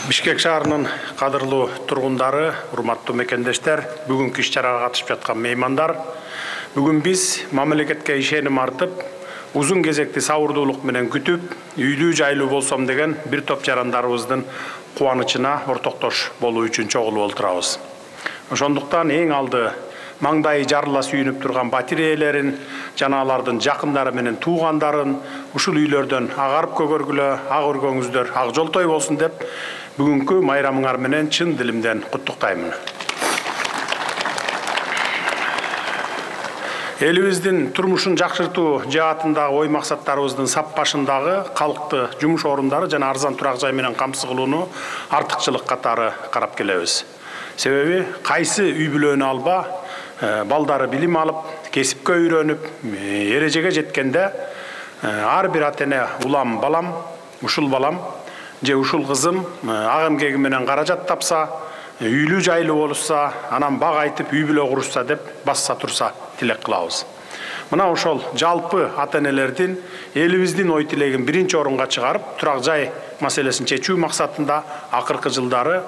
Бишкек шаарынын кадырлуу тургундары, урматтуу мекендештер, бүгүнкү иш-чарага катышып жаткан меймандар, бүгүн биз мамлекетке ишеним артып, узун кезекти сабырдуулук менен күтүп, үйлүү жайлуу болсом деген бир топ жарандарыбыздын кубанычына ортоктош болуу үчүн чогулуп отурабыз. Ошондуктан эң алды маңдайы жарыла сүйүнүп турган батир ээлерин, жана алардын жакындары менен туугандарын ушул үйлөрдөн агарып көгөргүлө, ак өргөңүздөр ак жолтой болсун деп бүгүнкү майрамыңар менен чын дилимден куттуктаймын. Элибиздин турмушун жакшыртуу жаатындагы ой максаттарыбыздын сап башындагы калкты жумуш орундары жана арзан турак жай менен камсыз кылууну артыкчылык катары карап келебиз. Себеби кайсы үй бүлөнү алба, балдары билим алып, кесипке үйрөнүп, эрежеге жеткенде ар бир ата-эне улам балам, ушул балам же ушул кызым ак эмгеги менен каражат тапса, үйлүү жайлуу болушса, анан бак айтып үй бүлө курушса деп басса турса тилек кылабыз. Мына ошол жалпы ата-энелердин элибиздин ой тилегин биринчи орунга чыгарып, турак жай маселесин чечүү максатында акыркы жылдары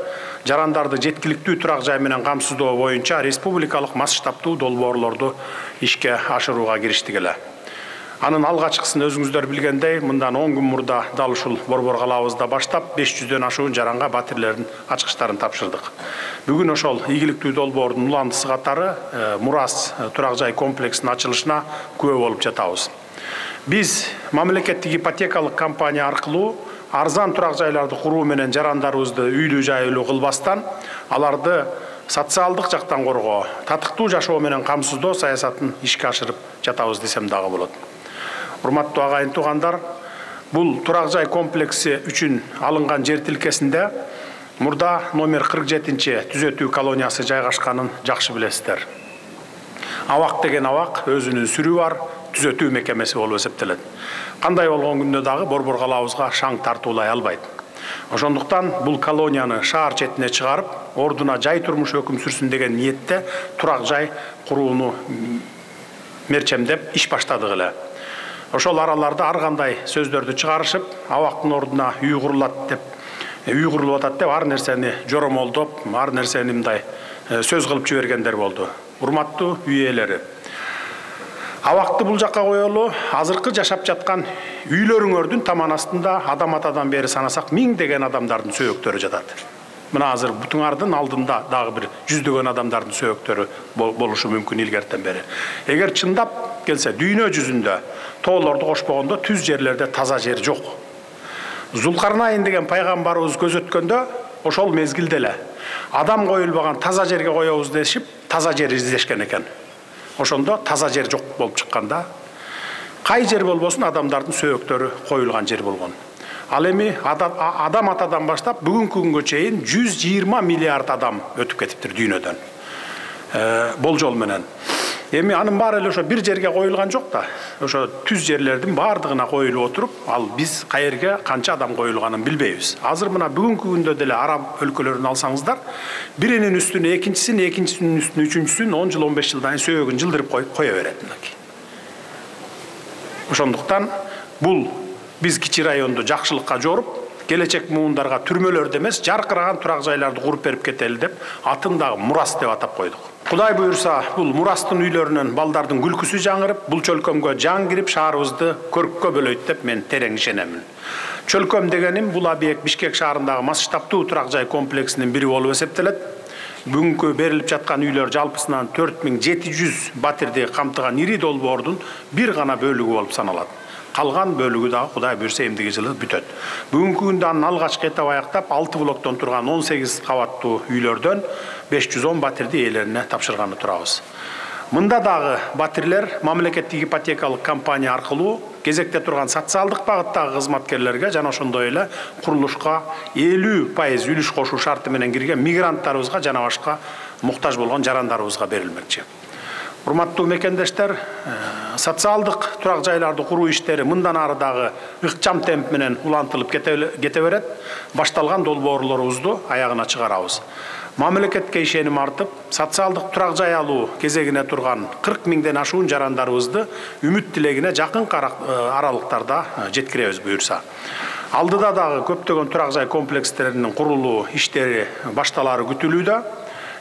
жарандарды жеткиликтүү турак жай менен камсыздоо боюнча республикалык масштабтуу долбоорлорду ишке ашырууга кириштик эле. Анын алгачкысын өзүңүздөр билгендей, мындан 10 күн мурда дал ушул Борбор калабызда баштап 500дөн ашуун жаранга батирлердин ачкычтарын тапшырдык. Бүгүн ошол ийгиликтүү долбоордун уландысы катары Мурас турак жай комплексинин ачылышына күбө болуп жатабыз. Биз мамлекеттик ипотекалык компания аркылуу арзан турак жайларды куруу менен жарандарыбызды үйлүү жайлуу кылбастан, аларды социалдык жактан коргоо, татыктуу жашоо менен камсыздоо саясатын ишке ашырып жатабыз десем дагы болот. Урматтуу агайын туугандар, бул турак жай комплекси үчүн алынган жер тилкесинде мурда номер 47-чи түзөтүү колониясы жайгашканын жакшы билесиздер. Абак деген абак өзүнүн сүрү бар, түзөтүү мекемеси болуп эсептелет. Кандай болгон күндө дагы Борбор калабызга шаң тартуулай албайт. Ошондуктан бул колонияны шаар четине чыгарып, ордуна жай турмуш өкүм сүрсүн деген ниетте турак жай курууну мерчемдеп иш баштадык эле. Ошол араларда ар кандай сөздөрдү чыгарышып, абактын ордуна үй курулуп атат деп ар нерсени жоромолдоп, ар нерсени мындай сөз кылып жибергендер болду. Урматтуу үй ээлери, абакты бул жакка коелу, азыркы жашап жаткан үйлөрүңөрдүн таман астында адам атадан бери санасак 1000 деген адамдардын сөөктөрү жатат. Мына азыр бутуңардын алдында дагы бир 100дөгөн адамдардын сөөктөрү болушу мүмкүн илгертен бери. Эгер чындап келсе, дүйнө жүзүндө тоолорду кошпогондо түз жерлерде таза жер жок. Зулкарнайын деген пайгамбарыбыз көзөткөндө ошол мезгилде эле адам коюлбаган таза жерге коебуз дешип, таза жер издешкен экен. Ошондо таза жер жок болуп чыкканда, кай жер болбосун адамдардын сөөктөрү коюлган жер болгон. Ал эми адам атадан баштап бүгүнкү күнгө чейин 120 миллиард адам өтүп кетиптир дүйнөдөн. Болжол менен. Эми анын баары эле ошо бир жерге коюлган жок да. Ошо түз жерлердин баардыгына коюлуп отуруп, ал биз каерге канча адам коюлганын билбейбиз. Азыр мына бүгүнкү күндө деле араб өлкөлөрүн алсаңыздар, биринин үстүнө экинчисин, экинчисинин үстүнө үчүнчүсүн 10 жыл 15 жылдан сөөгүн жылдырып кое берет мынакей. Ошондуктан бул биз кичи районду жакшылыкка жоруп, келечек муундарга түрмөлөрдө эмес, жаркыраган турак жайларды куруп берип кетели деп, атын дагы Мурас деп атап койдук. Кудай буюрса, бул Мурастын үйлөрүнөн балдардын күлкүсү жаңырып, бул чөлкөмгө жан кирип, шаарыбызды көрккө бөлөйт деп мен терең ишенемин. Чөлкөм дегеним бул объект Бишкек шаарындагы масштабтуу турак жай комплексинин бири болуп эсептелет. Бүгүнкү берилип жаткан үйлөр жалпысынан 4700 батирди камтыган ири долбоордун бир гана бөлүгү болуп саналат. Калган бөлүгү дагы Кудай буюрса эмдиги жылы бүтөт. Бүгүнкү күндө анын алгачкы этап аяктап 6 блоктон турган 18 кабаттуу үйлөрдөн 510 батирди ээлерине тапшырганы турабыз. Мында дагы батирлер мамлекеттик ипотекалык компания аркылуу кезекте турган социалдык багыттагы кызматкерлерге жана ошондой эле курулушка 50% үлүш кошуу шарты менен кирген мигранттарыбызга жана башка муктаж болгон жарандарыбызга берилмекчи. Урматтуу мекендештер, социалдык турак жайларды куруу иштери мындан ары дагы ыкчам темп менен улантылып кете берет. Башталган долбоорлорубузду аягына чыгарабыз. Мамлекетке ишеним артып, социалдык турак жай алуу кезегине турган 40 миңден ашуун жарандарыбызды үмүт тилегине жакын аралыктарда жеткиребиз буюрса. Алдыда дагы көптөгөн турак жай комплекстеринин курулуу иштери башталары күтүлүүдө.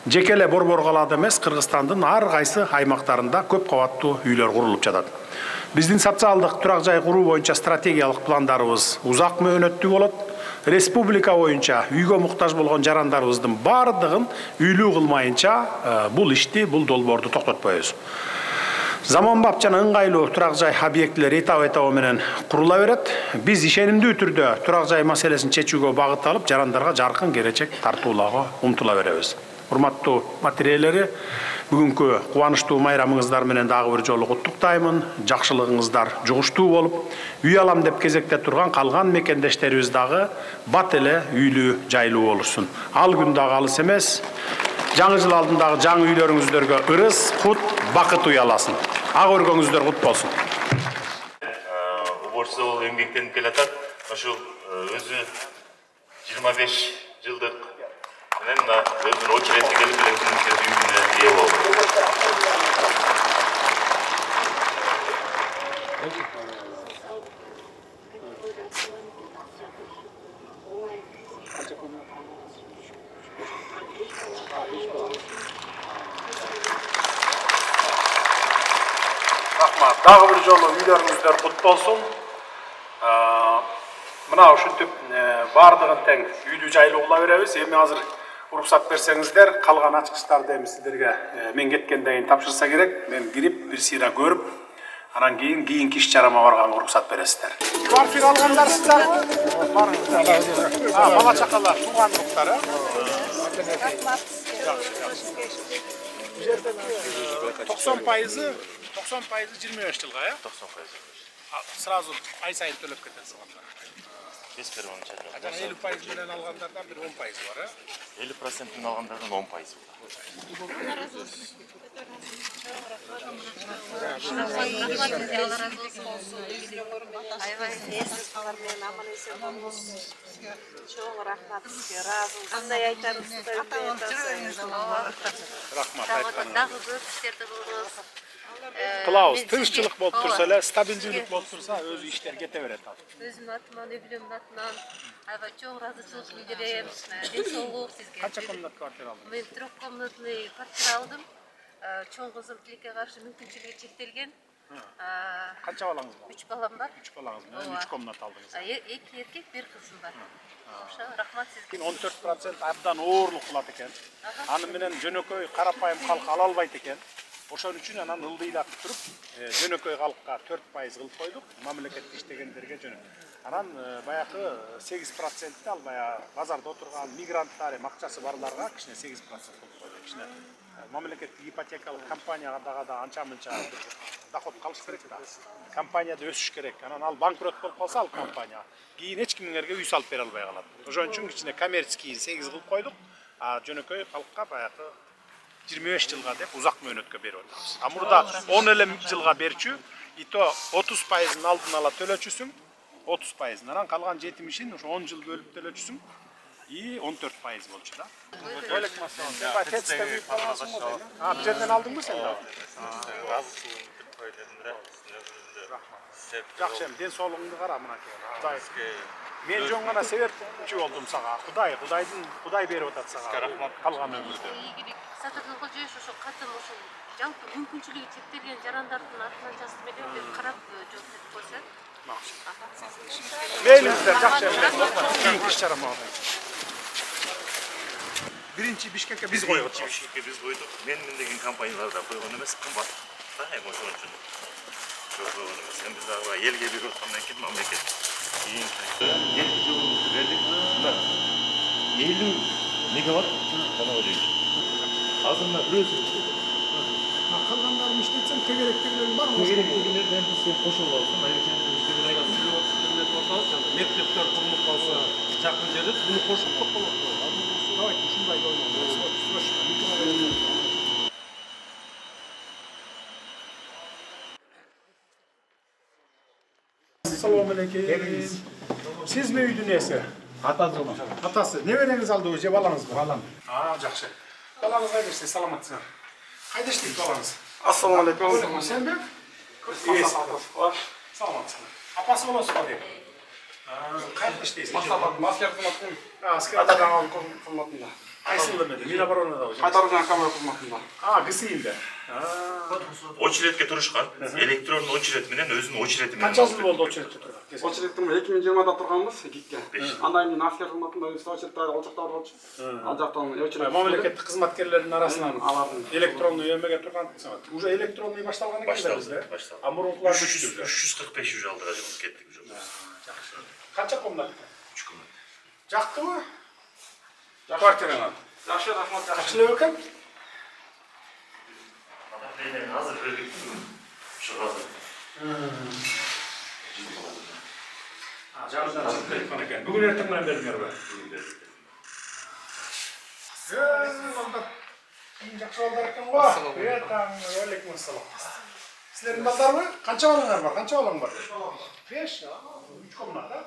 Жеке эле Борбор калаада эмес, Кыргызстандын ар кайсы аймактарында көп кабаттуу үйлөр курулуп жатат. Биздин социалдык турак жай куруу боюнча стратегиялык пландарыбыз узак мөөнөттүү болот. Республика боюнча үйгө муктаж болгон жарандарыбыздын бардыгын үйлүү кылмайынча бул ишти, бул долбоорду токтотпойбуз. Заманбап жана ыңгайлуу турак жай объектилери этап менен курула берет. Биз ишенимдүү түрдө турак жай маселесин чечүүгө багыт алып, жарандарга жаркын келечек тартуулоого умтула беребиз. Урматтуу материялери, бүгүнкү кубанычтуу майрамыңыздар менен дагы бир жолу куттуктаймын. Жакшылыгыңыздар жугуштуу болуп, үй алам деп кезекте турган калган мекендештерибиз дагы бат эле үйлүү, жайлуу болушун. Ал күн дагы алыс эмес. Жаңы жыл алдындагы жаңы үйлөрүңүздөргө ырыс, кут, бакыт уяласын. Ак өргөңүздөр кут болсун. Уборчусу болуп эмгектенип келатат. Ошол өзү 25 жылдык менен өзүнүн очерети келип үйүнө ээ болду. Рахмат. Дагы бир жолу үйлөрүңүздөр кут болсун. Мына ушинтип бардыгын тең үйлүү жайлуу кыла беребиз. Эми азыр уруксат берсеңиздер, калган ачкычтарды эми сиздерге мен кеткенден кийин тапшырса керек. Мен кирип, бир сыйра көрүп, анан кийинки иш чарама барганга уруксат бересиздер. Квартира алгандарсыздар? Барыңыздар. Бала чакалар, туугандыктар, Рахмат. 90% 25 жылга, 90%. Сразу ай сайын төлөп кетесиз. Без первого начала. 50% менен алгандардан бир 10% бар, 50% алгандардан 10% бар. Кылабыз, тынччылык болуп турса эле, стабилдүүлүк болуп турса, өзү иштер кете берет. Өзүмдүн атыман, үй-бүлөмдүн атынан аябай чоң ыраазычылык билдирем. Ден соолук сизге. Канча комнат квартира алдыңыз? Мен 3 комнатный квартира алдым. Чоң кызым тилекке каршы мүмкүнчүлүгү чектелген. Канча балаңыз бар? 3 балам бар. 3 балаңыз менен 3 комнат алдыңыз. 2 эркек, 1 кызым бар. Ошо рахмат сизге. 14% абдан оорлук кылат экен. Аны менен жөнөкөй карапайым калк ала албайт экен. Ошон үчүн анан ылдыйлатып туруп, жөнөкөй калкка 4% кылып койдук, мамлекетте иштегендерге жөнөкөй. Анан баягы 8%-ти ал баягы базарда отурган мигранттар, акчасы барларга кичине 8% кылып койдук. Кичине мамлекеттик ипотекалык компанияга да анча-мынча доход калыш керек да. Компанияда өсүш керек. Анан ал банкрот болуп калса ал компания кийин эч кимдерге үй салып бере албай калат. Ошон үчүн кичине коммерческий 8 кылып койдук. А жөнөкөй калкка баягы 25 жылга деп узак мөөнөткө берип атабыз. А мурда 10 эле жылга берчү, и то 30%-ын алдын ала төлөчүсүң, 30%. Анан калган 70-ин ошо 10 жыл бөлүп төлөчүсүң, и 14% болчу да. Алейкум ассалам. Сен бай тестте үйүп калгансың го? Бул жерден алдыңбы сен да? Жакшы эми, ден соолугуңду кара мынакей. Кудай мен жөн гана себепчи болдум сага. Кудай берип атат сага. Калган өмүрдө. Сатырдылга жеш ошо катын ошо жалпы мүмкүнчүлүгү чектелген жарандардын атынан жазып элем деп карап жооп берип койсо. Мейлиңиздер, жакшы эми. Кийинки иш чарама. Биринчи Бишкекке биз койдук. Бишкекке биз койдук. Мен деген компаниялар да койгон эмес, кымбат. Эми ошон үчүн. Койгон эмес. Эми биз дагы элге берип аткандан кийин мамлекет кийинки жылыбызды бердик. 50 мегаватт жанагы жүйчү. Азыр мына бирөөсү Калгандарын иштетсең тегеректегилер бар мы? тегеректегилерден сен кошуп аласың, айрыкча иштеген айгасы. Мектептер курулуп калса, жакын жерде буну кошуп көп болот. Давайте ушундай ойлонуңуз. Assalomu alaykum. Sizmi uyдун ээси? Атасы. Атасы. Небереңиз алдыбы же балаңызбы? Балам. Жакшы. Балаңыз кайда саламатсызбы? Кайда иштейт балаңыз? Ассаламу алейкум. Сенби? Саламатсызбы. Апасы болосузбу деп? Кантип иштейсиз? Маскер кызматында. Аскер Кайтарган кызматында. кайсыл эмеде? Миноборонада. Кайтаруу жана камера кызматында. ГСИнде. Очередке турушкан. Электрондуу очеред менен өзүнүн очереди менен. Канча жыл болду очередте турган? Очередтим 2020да турганбыз, ГИКке. Андан кийин аскер кызматында өз очередте ал жакта болчу. Ал жактан очеред. Мамлекеттик кызматкерлердин арасынан алардын электронный эмеге турган. Уже электронный башталган экен да бизде. Башталды. А мурункулар 345 уже алдыга жылып кеттик уже. Канча комнат? 3 комнат. Жактыбы? Квартираңар. Жакшы, рахмат, жакшы. Жакшы эле экен. Азыр бердик. Шыгазы. Жагыдан чыгып кеткен экен. Бүгүн эртең менен бердиңерби? Бүгүн бердик. Жакшы балдар экен го. Алейкум ассалам. Силердин балдарбы? Канча балаңар бар? Канча балаң бар? 5. 3 комнат, да?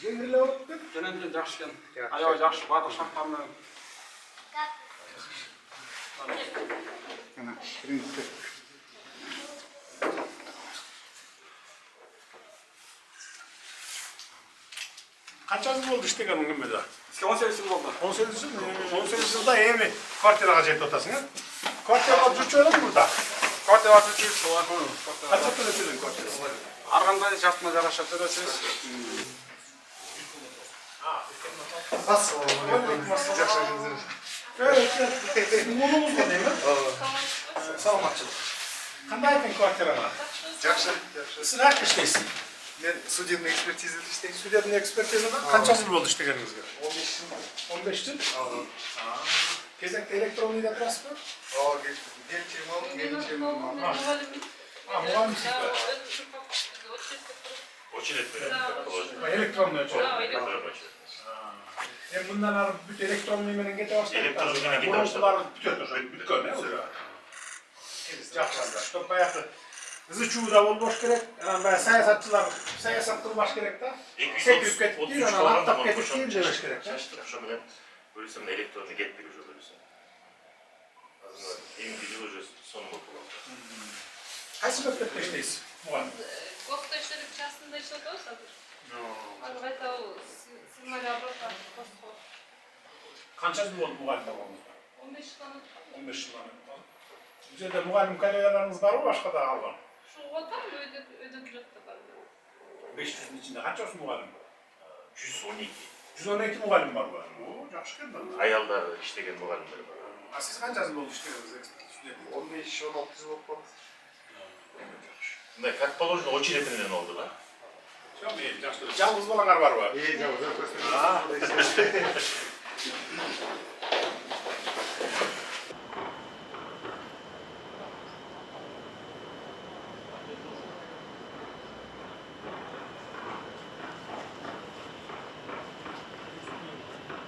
Жеңиле болуп кетти. Жөнөндү жакшы экен. Аябай жакшы, баардык шарттар менен. Канча жыл болду иштегениң эмеде? 18 жыл болду. 18 жыл. 18 жылда эми квартирага жетип атасың, э? Квартирага жүрчү элең мурда? Квартира түзүп, Канча төлөйсүң квартира? ар кандай шартына жараша төлөсөз. Мунумузго дейм, э? Саламатчылык. Кандай экен квартираңар? Жакшы. Сиз кайерде иштейсиз? Мен судебный экспертизада иштейм. Судебный экспертизада канча жыл болду иштегениңизге? 15 жыл. 15 жыл? Кезекте электронныйда турасызбы? Мугалимсиз. Очеред менен. Электронный очеред. Эми мындан ары бүт электронный менен кете баштайт. Электронный менен кете баштайт. Мурункулар бүтөт уже, бүткөн, э, уже. Жакшы. Чтоб баягы ызы-чууда болбош керек. Анан баягы саясатчылар саясат кылбаш керек да. Секирип кетип кийин анан аттап кетип кийин жебеш керек. Ошо менен бөлүсөм электронный кетпек уже бөлүсөм. Азыр эмки жыл уже сонун болуп калды. Кайсы мектепте иштейсиз? Мугалим. Кофта иштелип, частында иштеп атабыз азыр. Ал кайта сценарий обратно постко. Канча жыл болду мугалим болгонуңузга? 15 жылдан 15 жылдан. Бул жерде мугалим коллегаларыңыз барбы, башка да калган? ушул отам өйдөп жатты бар. 500'ün içinde kaç mugallim? 112. 112 mugallim var bu. Oo, жакшы экен да. Аялдар иштеген мугалимдер бар. А siz kança жыл болду иштегениңиз? 15-16 жыл болуп калды. Мындай как положено очередь менен болду да. Жалгыз балаңар барбы? Жабыз